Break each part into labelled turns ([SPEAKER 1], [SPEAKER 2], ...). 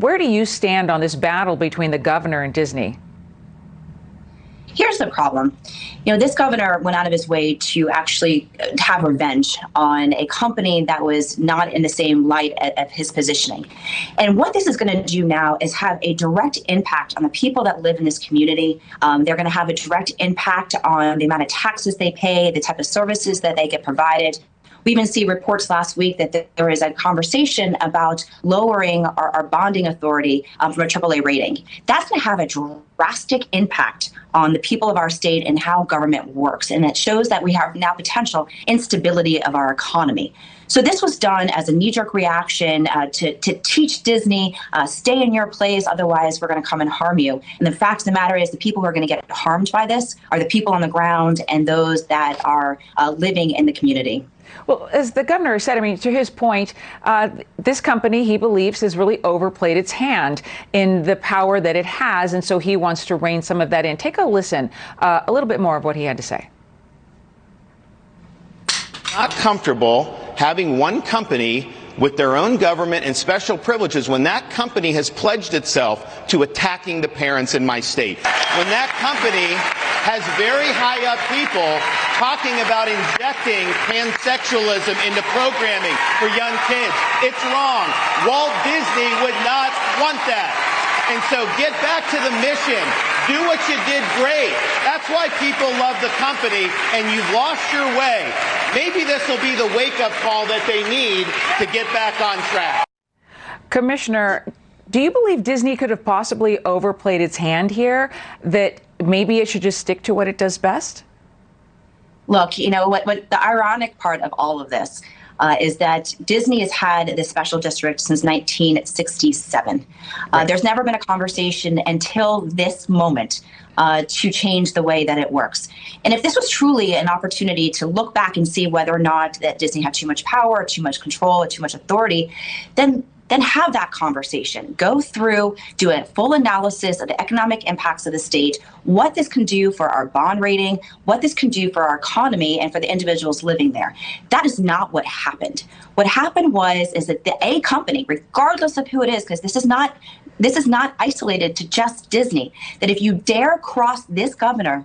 [SPEAKER 1] Where do you stand on this battle between the governor and Disney?
[SPEAKER 2] Here's the problem. This governor went out of his way to actually have revenge on a company that was not in the same light of his positioning. And what this is going to do now is have a direct impact on the people that live in this community. They're going to have a direct impact on the amount of taxes they pay, the type of services that they get provided. We even see reports last week that there is a conversation about lowering our bonding authority from a AAA rating. That's going to have a drastic impact on the people of our state and how government works. And it shows that we have now potential instability of our economy. So this was done as a knee-jerk reaction to teach Disney, stay in your place, otherwise we're going to come and harm you. And the fact of the matter is the people who are going to get harmed by this are the people on the ground and those that are living in the community.
[SPEAKER 1] Well, as the governor said, I mean, to his point, this company, he believes, has really overplayed its hand in the power that it has. And so he wants to rein some of that in. Take a listen, a little bit more of what he had to say.
[SPEAKER 3] Not comfortable having one company with their own government and special privileges when that company has pledged itself to attacking the parents in my state. When that company has very high up people talking about injecting pansexualism into programming for young kids. It's wrong. Walt Disney would not want that. And so get back to the mission. Do what you did great. That's why people love the company, and you've lost your way. Maybe this will be the wake-up call that they need to get back on track.
[SPEAKER 1] Commissioner, do you believe Disney could have possibly overplayed its hand here, that maybe it should just stick to what it does best?
[SPEAKER 2] Look, what the ironic part of all of this is that Disney has had this special district since 1967. Right. There's never been a conversation until this moment to change the way that it works. And if this was truly an opportunity to look back and see whether or not that Disney had too much power, too much control, or too much authority, then have that conversation. Go through, do a full analysis of the economic impacts of the state, what this can do for our bond rating, what this can do for our economy and for the individuals living there. That is not what happened. What happened is that a company, regardless of who it is, because this is not isolated to just Disney, that if you dare cross this governor,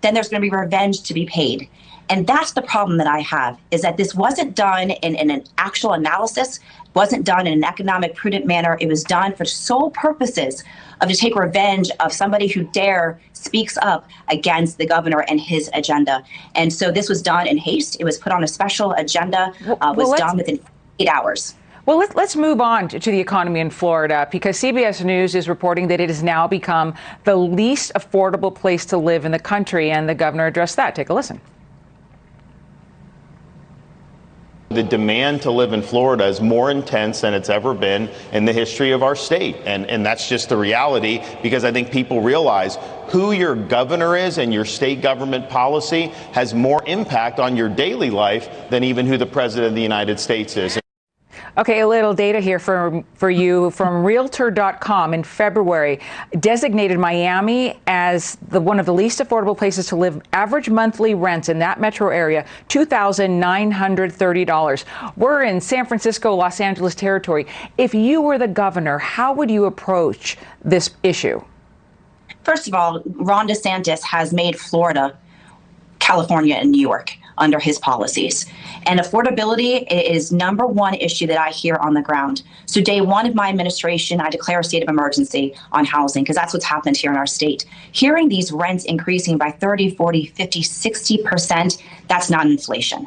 [SPEAKER 2] then there's going to be revenge to be paid. And that's the problem that I have, is that this wasn't done in an actual analysis, wasn't done in an economic, prudent manner. It was done for sole purposes of to take revenge of somebody who dare speaks up against the governor and his agenda. And so this was done in haste. It was put on a special agenda, done within 8 hours.
[SPEAKER 1] Well, let's move on to the economy in Florida, because CBS News is reporting that it has now become the least affordable place to live in the country, and the governor addressed that. Take a listen.
[SPEAKER 3] The demand to live in Florida is more intense than it's ever been in the history of our state. And that's just the reality, because I think people realize who your governor is and your state government policy has more impact on your daily life than even who the president of the United States is.
[SPEAKER 1] Okay, a little data here for you from Realtor.com in February designated Miami as one of the least affordable places to live. Average monthly rents in that metro area, $2,930. We're in San Francisco, Los Angeles territory. If you were the governor, how would you approach this issue?
[SPEAKER 2] First of all, Ron DeSantis has made Florida California and New York under his policies. And affordability is number one issue that I hear on the ground. So day one of my administration, I declare a state of emergency on housing, because that's what's happened here in our state. Hearing these rents increasing by 30, 40, 50, 60%, that's not inflation.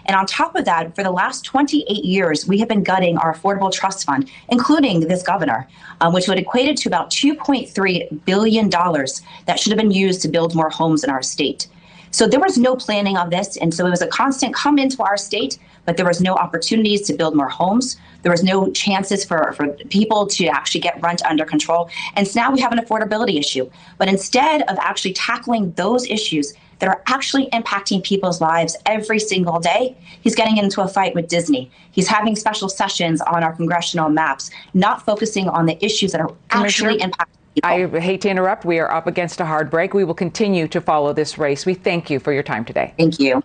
[SPEAKER 2] And on top of that, for the last 28 years, we have been gutting our affordable trust fund, including this governor, which would equate to about $2.3 billion that should have been used to build more homes in our state. So there was no planning of this. And so it was a constant come into our state, but there was no opportunities to build more homes. There was no chances for people to actually get rent under control. And so now we have an affordability issue. But instead of actually tackling those issues that are actually impacting people's lives every single day, he's getting into a fight with Disney. He's having special sessions on our congressional maps, not focusing on the issues that are actually impacting people.
[SPEAKER 1] I hate to interrupt. We are up against a hard break. We will continue to follow this race. We thank you for your time today.
[SPEAKER 2] Thank you.